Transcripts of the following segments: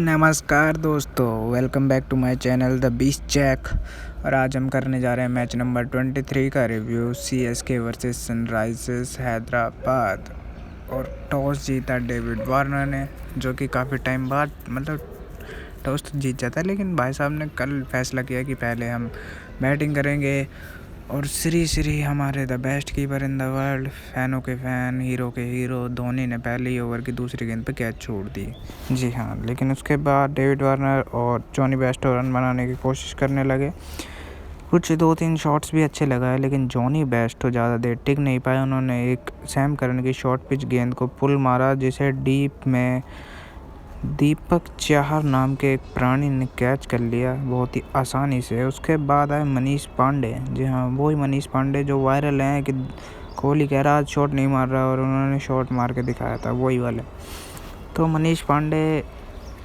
नमस्कार दोस्तों, welcome back to my channel the beast check. और आज हम करने जा रहे हैं मैच नंबर 23 का review, CSK versus Sunrisers Hyderabad. और टॉस जीता डेविड वार्नर ने, जो कि काफ़ी टाइम बाद टॉस तो जीत जाता है, लेकिन भाई साहब ने कल फैसला किया कि पहले हम बैटिंग करेंगे। और श्री हमारे the best keeper in the world, फैनों के फ़ैन, हीरो के हीरो धोनी ने पहले ही ओवर की दूसरी गेंद पे कैच छोड़ दी। जी हाँ, लेकिन उसके बाद डेविड वार्नर और जॉनी बेस्टो रन बनाने की कोशिश करने लगे। कुछ 2-3 शॉट्स भी अच्छे लगाए, लेकिन जॉनी बेस्टो ज़्यादा देर टिक नहीं पाए। उन्होंने एक सैम करन की शॉर्ट पिच गेंद को पुल मारा, जिसे डीप में दीपक चाहर नाम के एक प्राणी ने कैच कर लिया बहुत ही आसानी से। उसके बाद आए मनीष पांडे। जी हाँ, वही मनीष पांडे जो वायरल हैं कि कोहली कह रहा आज शॉट नहीं मार रहा, और उन्होंने शॉट मार के दिखाया था, वही वाले। तो मनीष पांडे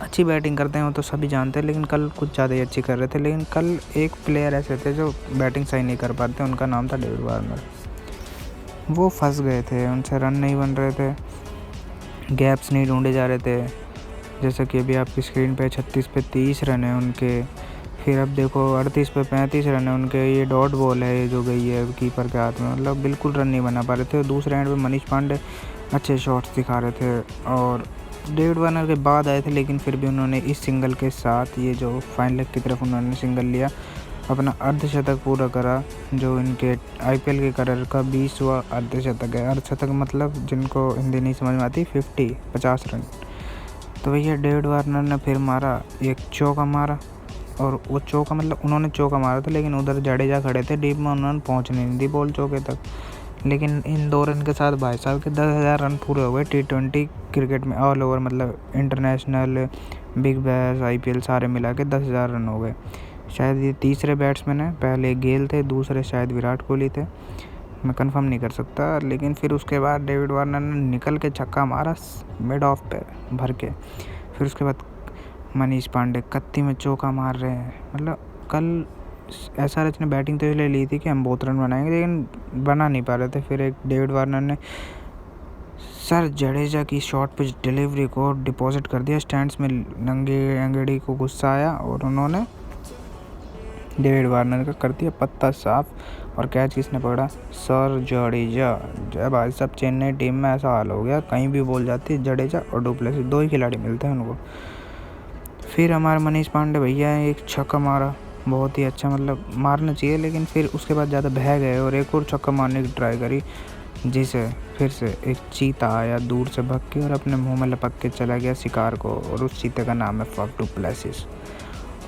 अच्छी बैटिंग करते हैं, वो तो सभी जानते हैं, लेकिन कल कुछ ज़्यादा ही अच्छी कर रहे थे। लेकिन कल एक प्लेयर ऐसे थे जो बैटिंग सही नहीं कर पाते, उनका नाम था डेविड वार्नर। वो फंस गए थे, उनसे रन नहीं बन रहे थे, गैप्स नहीं ढूंढे जा रहे थे। जैसा कि अभी आपकी स्क्रीन पे 36 पे 30 रन है उनके। फिर अब देखो 38 पे 35 रन है उनके। ये डॉट बॉल है, ये जो गई है कीपर के हाथ में, बिल्कुल रन नहीं बना पा रहे थे। दूसरे एंड पे मनीष पांडे अच्छे शॉट्स दिखा रहे थे, और डेविड वार्नर के बाद आए थे, लेकिन फिर भी उन्होंने इस सिंगल के साथ, ये जो फाइनल लेग की तरफ उन्होंने सिंगल लिया, अपना अर्धशतक पूरा करा, जो इनके आईपीएल के करियर का 20वां अर्धशतक है। अर्धशतक जिनको हिंदी नहीं समझ में आती, 50 रन। तो भैया डेविड वार्नर ने फिर मारा, एक चौका मारा, और वो चौका उन्होंने चौका मारा था, लेकिन उधर जडेजा खड़े थे डीप में, उन्होंने पहुंचने नहीं दी बॉल चौके तक। लेकिन इन 2 रन के साथ भाई साहब के 10,000 रन पूरे हो गए T20 क्रिकेट में, all over international, big bash, IPL सारे मिला के 10,000 रन हो गए। शायद ये तीसरे बैट्समैन है, पहले गेल थे, दूसरे शायद विराट कोहली थे, मैं कंफर्म नहीं कर सकता। लेकिन फिर उसके बाद डेविड वार्नर ने निकल के छक्का मारा मिड ऑफ पे भर के। फिर उसके बाद मनीष पांडे कत्ती में चौका मार रहे हैं। कल एसआरएच ने बैटिंग तो इसलिए ली थी कि हम बहुत रन बनाएंगे, लेकिन बना नहीं पा रहे थे। फिर एक डेविड वार्नर ने सर जडेजा की शॉर्ट पिच डिलीवरी को डिपॉजिट कर दिया स्टैंड्स में। नंगे अंगड़ी को गुस्सा आया और उन्होंने डेविड वार्नर का कर दिया पत्ता साफ। और कैच किसने पकड़ा? सर जडेजा। जब भाई साहब चेन्नई टीम में ऐसा हाल हो गया, कहीं भी बोल जाती है जडेजा और डुप्लेसिस, 2 ही खिलाड़ी मिलते हैं उनको। फिर हमारे मनीष पांडे भैया एक छक्का मारा, बहुत ही अच्छा, मारना चाहिए, लेकिन फिर उसके बाद ज़्यादा बह गए और एक और छक्का मारने की ट्राई करी, जिसे फिर से एक चीता आया दूर से भग के और अपने मुँह में लपक के चला गया शिकार को। और उस चीते का नाम है फफ डुप्लेसिस।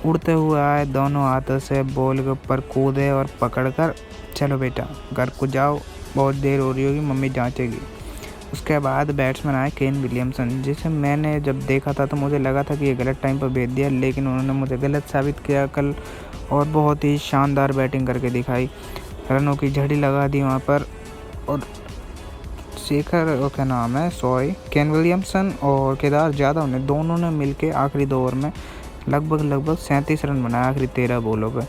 उड़ते हुए आए, दोनों हाथों से बॉल के ऊपर कूदे और पकड़कर, चलो बेटा घर को जाओ, बहुत देर हो रही होगी, मम्मी जांचेगी। उसके बाद बैट्समैन आए केन विलियमसन, जिसे मैंने जब देखा था तो मुझे लगा था कि ये गलत टाइम पर भेज दिया, लेकिन उन्होंने मुझे गलत साबित किया कल, और बहुत ही शानदार बैटिंग करके दिखाई। रनों की झड़ी लगा दी वहाँ पर। और केन विलियमसन और केदार जाधव ने, दोनों ने मिलके आखिरी 2 ओवर में लगभग 37 रन बनाए आखिरी 13 बॉलों पे,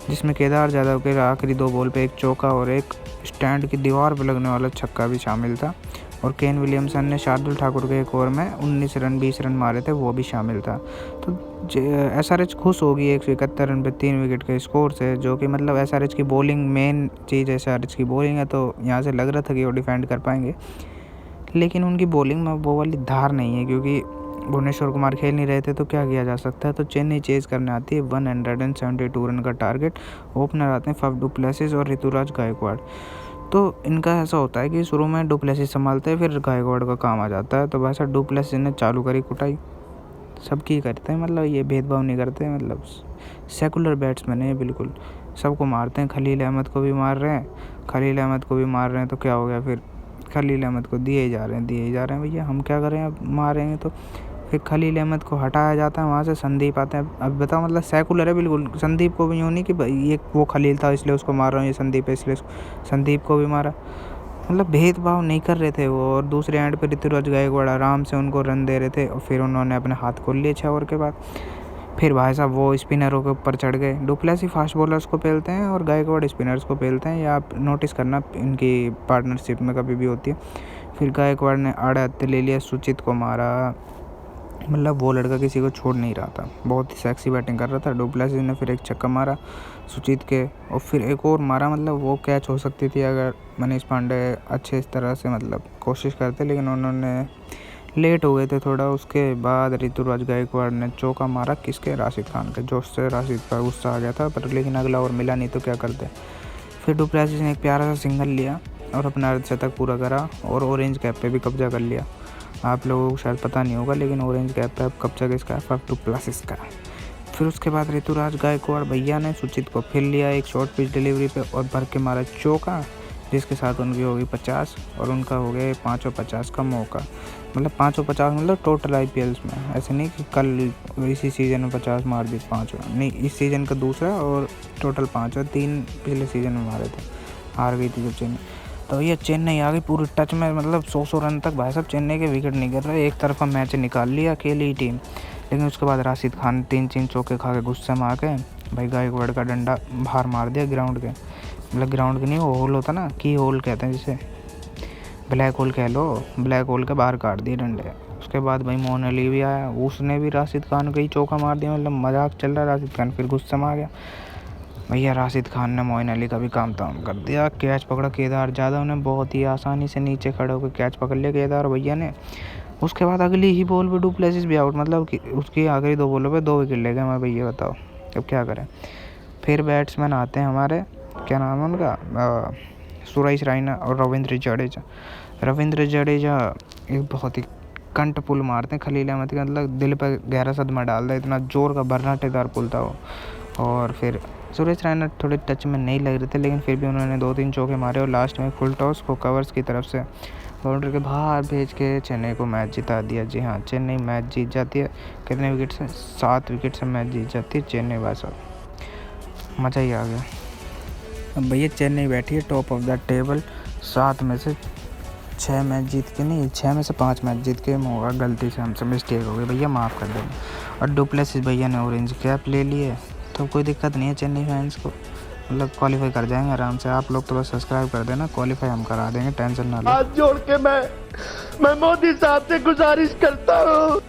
जिसमें केदार जाधव के आखिरी 2 बॉल पे एक चौका और एक स्टैंड की दीवार पर लगने वाला छक्का भी शामिल था। और केन विलियमसन ने शार्दुल ठाकुर के एक ओवर में 19 रन 20 रन मारे थे, वो भी शामिल था। तो एसआरएच खुश होगी 171 रन पे 3 विकेट के स्कोर से, जो कि एसआरएच की बॉलिंग मेन चीज़, एसआरएच की बॉलिंग है, तो यहाँ से लग रहा था कि वो डिफेंड कर पाएंगे, लेकिन उनकी बॉलिंग में वो वाली धार नहीं है, क्योंकि भुवनेश्वर कुमार खेल नहीं रहे थे, तो क्या किया जा सकता है। तो चेन्नई चेज करने आती है 172 रन का टारगेट। ओपनर आते हैं फफ डुप्लेसिस और ऋतुराज गायकवाड़। तो इनका ऐसा होता है कि शुरू में डुप्लेसिस संभालते हैं, फिर गायकवाड़ का काम आ जाता है। तो वैसा डुप्लेसिस ने चालू करी कुटाई, सबकी करते हैं, ये भेदभाव नहीं करते, सेकुलर बैट्समैन है बिल्कुल, सबको मारते हैं। खलील अहमद को भी मार रहे हैं, तो क्या हो गया फिर? खलील अहमद को दिए ही जा रहे हैं भैया, हम क्या करें, अब मारेंगे तो। फिर खलील अहमद को हटाया जाता है, वहाँ से संदीप आता है। अब बताओ, सेकुलर है बिल्कुल। संदीप को भी यूँ नहीं कि ये वो खलील था इसलिए उसको मार रहा हूँ, ये संदीप है इसलिए संदीप को भी मारा। भेदभाव नहीं कर रहे थे वो। और दूसरे एंड पे ऋतुराज गायकवाड़ आराम से उनको रन दे रहे थे, और फिर उन्होंने अपने हाथ खोल लिए 6 ओवर के बाद। फिर भाई साहब वो स्पिनरों के ऊपर चढ़ गए। डुप्लेसी फास्ट बॉलर्स को पेलते हैं और गायकवाड़ स्पिनर्स को पेलते हैं, या आप नोटिस करना इनकी पार्टनरशिप में कभी भी होती है। फिर गायकवाड़ ने आड़े हत्थे ले लिया, सुचित को मारा, मतलब वो लड़का किसी को छोड़ नहीं रहा था, बहुत ही सेक्सी बैटिंग कर रहा था। डुप्लेसिस ने फिर एक छक्का मारा सुजीत के, और फिर एक और मारा, मतलब वो कैच हो सकती थी अगर मनीष पांडे अच्छे इस तरह से मतलब कोशिश करते, लेकिन उन्होंने लेट हो गए थे थोड़ा। उसके बाद ऋतुराज गायकवाड़ ने चौका मारा किसके, राशिद खान के, जो उससे राशिद का गुस्सा आ गया था, पर लेकिन अगला ओवर मिला नहीं तो क्या करते। फिर डुप्लेसिस ने एक प्यारा सा सिंगल लिया और अपना अर्धशतक पूरा करा और ऑरेंज कैप पे भी कब्जा कर लिया। आप लोगों को शायद पता नहीं होगा, लेकिन ऑरेंज कैप पे अब कब्जा किसका है, फफ डुप्लेसिस का। फिर उसके बाद ऋतुराज गायकवाड़ भैया ने सुचित को फिर लिया एक शॉर्ट पिच डिलीवरी पे और भर के मारा चौका, जिसके साथ उनकी हो गई 50 और उनका हो गया 550 का मौका। मतलब 550 मतलब टोटल IPLs में, ऐसे नहीं कि कल इसी सीज़न में 50 मार दी, 5 नहीं, इस सीज़न का दूसरा और टोटल 5 और 3 पिछले सीज़न में मारे थे, हार गई थी जब चेन्नई। तो ये चेन्नई आ गई पूरी टच में, मतलब 100 रन तक भाई साहब चेन्नई के विकेट नहीं गिर रहे, एक तरफा मैच निकाल लिया अकेली ही टीम। लेकिन उसके बाद राशिद खान 3 चौके खा के गुस्से में आके भाई गायकवाड़ का डंडा बाहर मार दिया ग्राउंड के, मतलब ग्राउंड के नहीं, वो होल होता ना, की होल कहते हैं जिसे, ब्लैक होल कह लो, ब्लैक होल के बाहर काट दिए डंडे। उसके बाद भाई मोहन अली भी आया, उसने भी राशिद खान का ही चौका मार दिया, मतलब मजाक चल रहा है। राशिद खान फिर गुस्से में आ गया भैया, राशिद खान ने मोइन अली का भी काम तमाम कर दिया। कैच पकड़ा केदार जाधव ने, बहुत ही आसानी से नीचे खड़े होकर कैच पकड़ लिया केदार भैया ने। उसके बाद अगली ही बॉल पे डुप्लेसिस भी आउट, मतलब कि उसकी आखिरी 2 बॉलों पे 2 विकेट ले गए। मैं भैया बताओ अब क्या करें। फिर बैट्समैन आते हैं हमारे, क्या नाम है उनका, सुरेश रैना और रविंद्र जडेजा। रविंद्र जडेजा एक बहुत ही कंट पुल मारते हैं खलील अहमद के, मतलब दिल पर गहरा सदमा डाल दिया, इतना जोर का भरनाटेदार पुल था वो। और फिर सुरेश रैना थोड़े टच में नहीं लग रहे थे, लेकिन फिर भी उन्होंने 2-3 चौके मारे और लास्ट में फुल टॉस को कवर्स की तरफ से बाउंड्री के बाहर भेज के चेन्नई को मैच जिता दिया। जी हाँ, चेन्नई मैच जीत जाती है। कितने विकेट से, 7 विकेट से मैच जीत जाती है चेन्नई। भाई साहब मज़ा ही आ गया। अब भैया चेन्नई बैठी है टॉप ऑफ द टेबल, 7 में से 6 मैच जीत के, नहीं 6 में से 5 मैच जीत के। होगा गलती से हमसे मिस्टेक हो गई भैया, माफ़ कर देना। और डुप्लेसिस भैया ने ऑरेंज कैप ले ली है, तो कोई दिक्कत नहीं है चेन्नई फैंस को, मतलब क्वालिफाई कर जाएंगे आराम से। आप लोग तो बस सब्सक्राइब कर देना, क्वालिफाई हम करा देंगे, टेंशन ना लो। हाथ जोड़ के मैं मोदी साहब से गुजारिश करता हूँ